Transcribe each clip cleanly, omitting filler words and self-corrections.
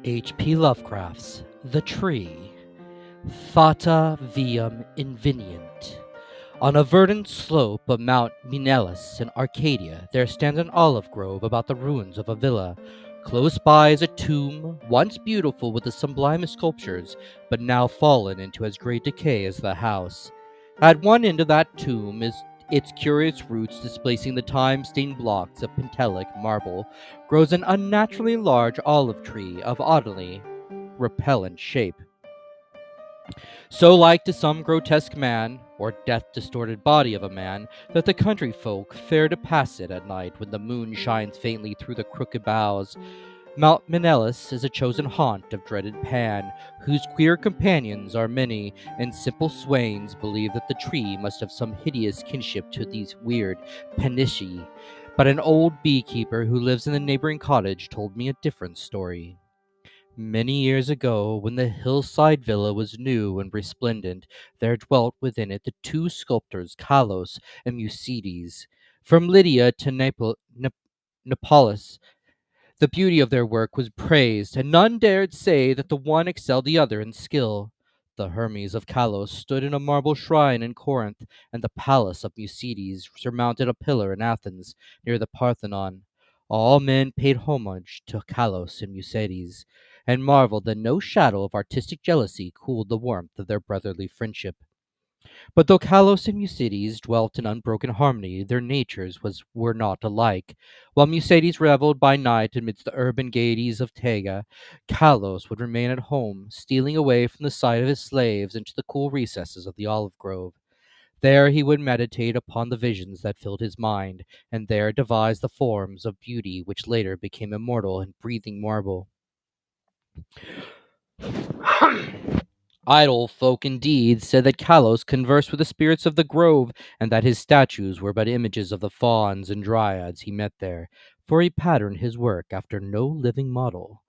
H.P. Lovecraft's The Tree, Fata Viam Invenient. On a verdant slope of Mount Minelis in Arcadia, there stands an olive grove about the ruins of a villa. Close by is a tomb, once beautiful with the sublimest sculptures, but now fallen into as great decay as the house. At one end of that tomb is its curious roots displacing the time-stained blocks of Pentelic marble, grows an unnaturally large olive tree of oddly repellent shape. So like to some grotesque man, or death-distorted body of a man, that the country folk fare to pass it at night when the moon shines faintly through the crooked boughs. Mount Minelis is a chosen haunt of dreaded Pan, whose queer companions are many, and simple swains believe that the tree must have some hideous kinship to these weird Panishi. But an old beekeeper who lives in the neighboring cottage told me a different story. Many years ago, when the hillside villa was new and resplendent, there dwelt within it the two sculptors, Kalos and Mucides. From Lydia to Nepalis, the beauty of their work was praised, and none dared say that the one excelled the other in skill. The Hermes of Kalos stood in a marble shrine in Corinth, and the palace of Mucides surmounted a pillar in Athens, near the Parthenon. All men paid homage to Kalos and Mucides, and marveled that no shadow of artistic jealousy cooled the warmth of their brotherly friendship. But though Kalos and Mucides dwelt in unbroken harmony, their were not alike. While Mucides reveled by night amidst the urban gaieties of Tega, Kalos would remain at home, stealing away from the sight of his slaves into the cool recesses of the olive grove. There he would meditate upon the visions that filled his mind, and there devise the forms of beauty which later became immortal and breathing marble. Idle folk indeed said that Kalos conversed with the spirits of the grove, and that his statues were but images of the fauns and dryads he met there, for he patterned his work after no living model.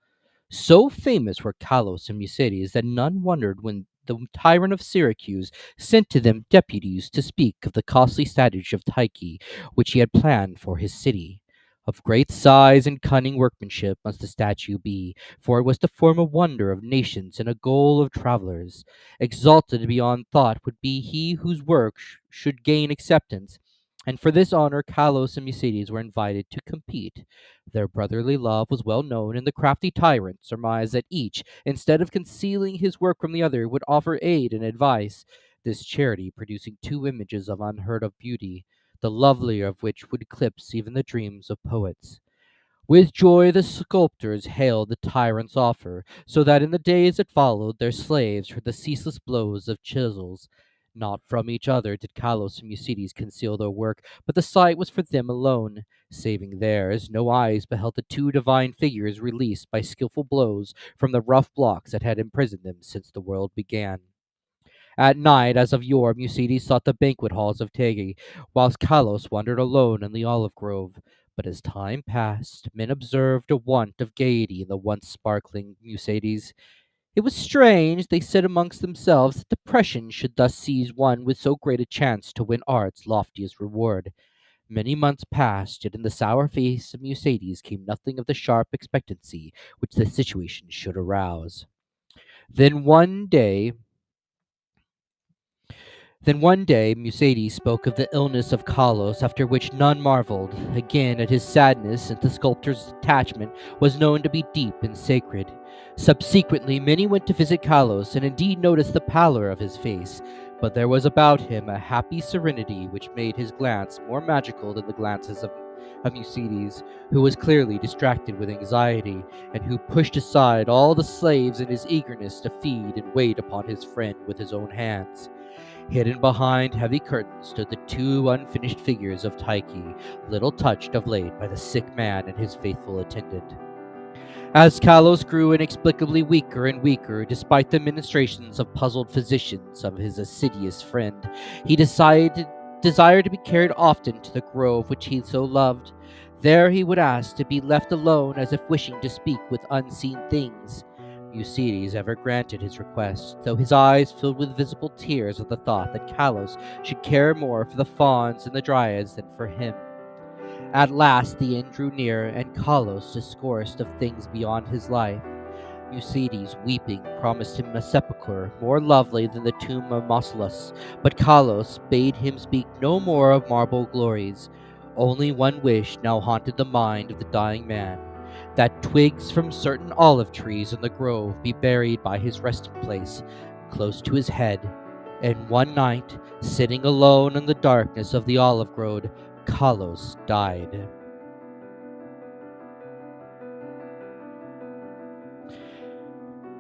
So famous were Kalos and Mucides that none wondered when the tyrant of Syracuse sent to them deputies to speak of the costly statue of Tyche, which he had planned for his city. Of great size and cunning workmanship must the statue be, for it was to form a wonder of nations and a goal of travelers. Exalted beyond thought would be he whose work should gain acceptance, and for this honor Kalos and Mucides were invited to compete. Their brotherly love was well known, and the crafty tyrant surmised that each, instead of concealing his work from the other, would offer aid and advice, this charity producing two images of unheard of beauty, the lovelier of which would eclipse even the dreams of poets. With joy the sculptors hailed the tyrant's offer, so that in the days that followed their slaves heard the ceaseless blows of chisels. Not from each other did Kalos and Mucides conceal their work, but the sight was for them alone. Saving theirs, no eyes beheld the two divine figures released by skilful blows from the rough blocks that had imprisoned them since the world began. At night, as of yore, Mucides sought the banquet halls of Tegi, whilst Kalos wandered alone in the olive grove. But as time passed, men observed a want of gaiety in the once sparkling Mucides. It was strange, they said amongst themselves, that depression should thus seize one with so great a chance to win art's loftiest reward. Many months passed, yet in the sour face of Mucides came nothing of the sharp expectancy which the situation should arouse. Then one day Then one day Mucides spoke of the illness of Kalos, after which none marveled again at his sadness, and the sculptor's attachment was known to be deep and sacred. Subsequently, many went to visit Kalos, and indeed noticed the pallor of his face, but there was about him a happy serenity which made his glance more magical than the glances of Mucides, who was clearly distracted with anxiety, and who pushed aside all the slaves in his eagerness to feed and wait upon his friend with his own hands. Hidden behind heavy curtains stood the two unfinished figures of Tyche, little touched of late by the sick man and his faithful attendant. As Kalos grew inexplicably weaker and weaker, despite the ministrations of puzzled physicians of his assiduous friend, he desired to be carried often to the grove which he so loved. There he would ask to be left alone, as if wishing to speak with unseen things. Mucides ever granted his request, though his eyes filled with visible tears at the thought that Kalos should care more for the fauns and the dryads than for him. At last the end drew near, and Kalos discoursed of things beyond his life. Mucides, weeping, promised him a sepulchre more lovely than the tomb of Mausolus, but Carlos bade him speak no more of marble glories. Only one wish now haunted the mind of the dying man, that twigs from certain olive trees in the grove be buried by his resting place, close to his head. And one night, sitting alone in the darkness of the olive grove, Carlos died.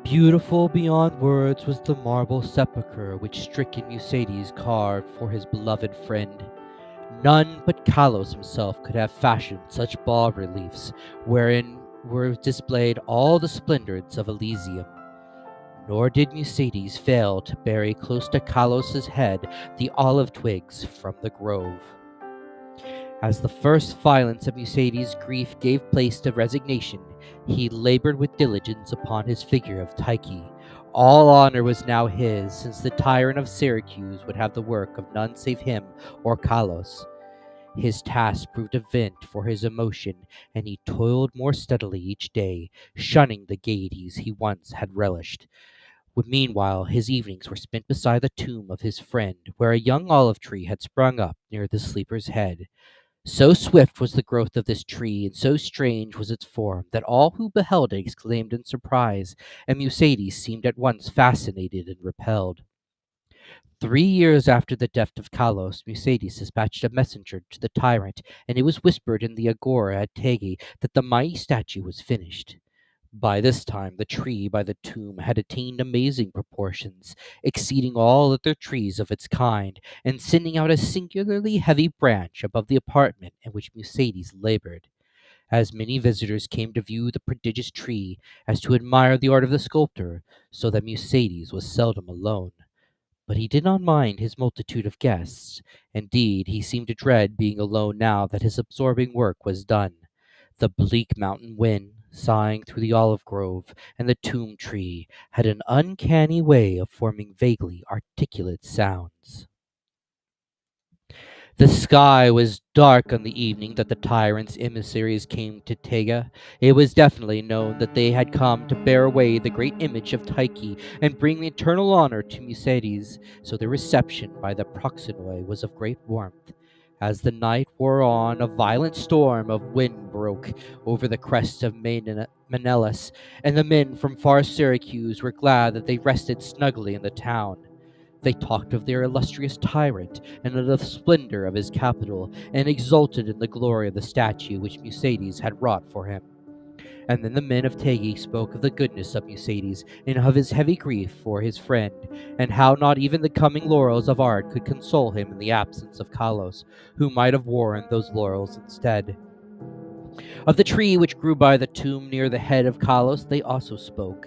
Beautiful beyond words was the marble sepulchre which stricken Mucides carved for his beloved friend. None but Carlos himself could have fashioned such bas reliefs, wherein were displayed all the splendors of Elysium. Nor did Mucides fail to bury close to Carlos's head the olive twigs from the grove. As the first violence of Mucides' grief gave place to resignation, he labored with diligence upon his figure of Tyche. All honor was now his, since the tyrant of Syracuse would have the work of none save him or Carlos. His task proved a vent for his emotion, and he toiled more steadily each day, shunning the gaieties he once had relished. Meanwhile, his evenings were spent beside the tomb of his friend, where a young olive tree had sprung up near the sleeper's head. So swift was the growth of this tree, and so strange was its form, that all who beheld it exclaimed in surprise, and Mucides seemed at once fascinated and repelled. 3 years after the death of Carlos, Mucides dispatched a messenger to the tyrant, and it was whispered in the agora at Tegi that the mighty statue was finished. By this time, the tree by the tomb had attained amazing proportions, exceeding all other trees of its kind, and sending out a singularly heavy branch above the apartment in which Mucides labored. As many visitors came to view the prodigious tree as to admire the art of the sculptor, so that Mucides was seldom alone. But he did not mind his multitude of guests. Indeed, he seemed to dread being alone now that his absorbing work was done. The bleak mountain wind, sighing through the olive grove and the tomb tree, had an uncanny way of forming vaguely articulate sounds. The sky was dark on the evening that the tyrant's emissaries came to Tega. It was definitely known that they had come to bear away the great image of Tyche and bring the eternal honor to Mucides, so the reception by the proxenoi was of great warmth. As the night wore on, a violent storm of wind broke over the crest of Menelaus, and the men from far Syracuse were glad that they rested snugly in the town. They talked of their illustrious tyrant and of the splendor of his capital, and exulted in the glory of the statue which Mucides had wrought for him. And then the men of Tegi spoke of the goodness of Mucides, and of his heavy grief for his friend, and how not even the coming laurels of art could console him in the absence of Carlos, who might have worn those laurels instead. Of the tree which grew by the tomb near the head of Carlos they also spoke.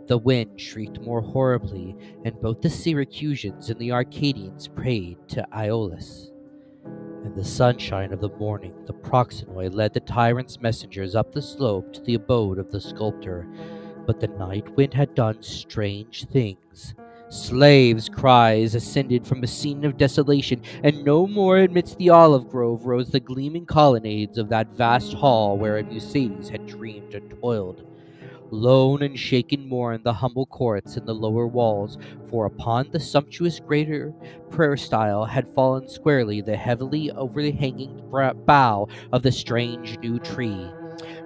The wind shrieked more horribly, and both the Syracusans and the Arcadians prayed to Aeolus. In the sunshine of the morning, the proxenoi led the tyrant's messengers up the slope to the abode of the sculptor, but the night wind had done strange things. Slaves' cries ascended from a scene of desolation, and no more amidst the olive grove rose the gleaming colonnades of that vast hall where Mucides had dreamed and toiled. Lone and shaken mourned the humble courts and the lower walls, for upon the sumptuous greater peristyle had fallen squarely the heavily overhanging bough of the strange new tree,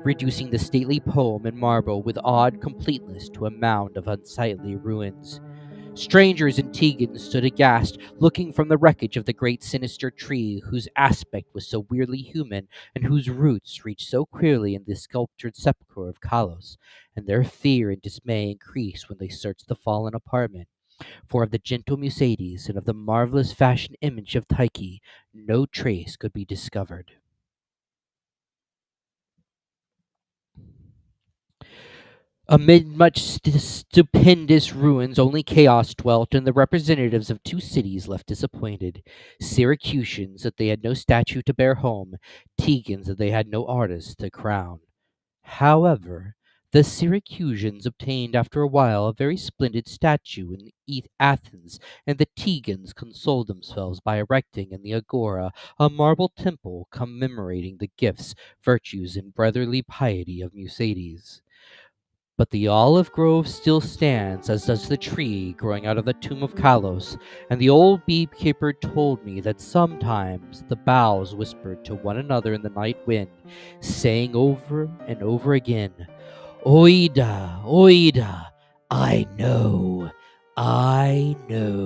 reducing the stately poem in marble with odd completeness to a mound of unsightly ruins. Strangers and Tegans stood aghast, looking from the wreckage of the great sinister tree, whose aspect was so weirdly human, and whose roots reached so clearly in the sculptured sepulchre of Carlos, and their fear and dismay increased when they searched the fallen apartment. For of the gentle Mucides and of the marvelous fashioned image of Tyche, no trace could be discovered. Amid much stupendous ruins, only chaos dwelt, and the representatives of two cities left disappointed. Syracusans that they had no statue to bear home, Tegans that they had no artist to crown. However, the Syracusans obtained after a while a very splendid statue in Athens, and the Tegans consoled themselves by erecting in the agora a marble temple commemorating the gifts, virtues, and brotherly piety of Mucides. But the olive grove still stands, as does the tree growing out of the tomb of Kalos, and the old beekeeper told me that sometimes the boughs whispered to one another in the night wind, saying over and over again, Oida, Oida, I know, I know.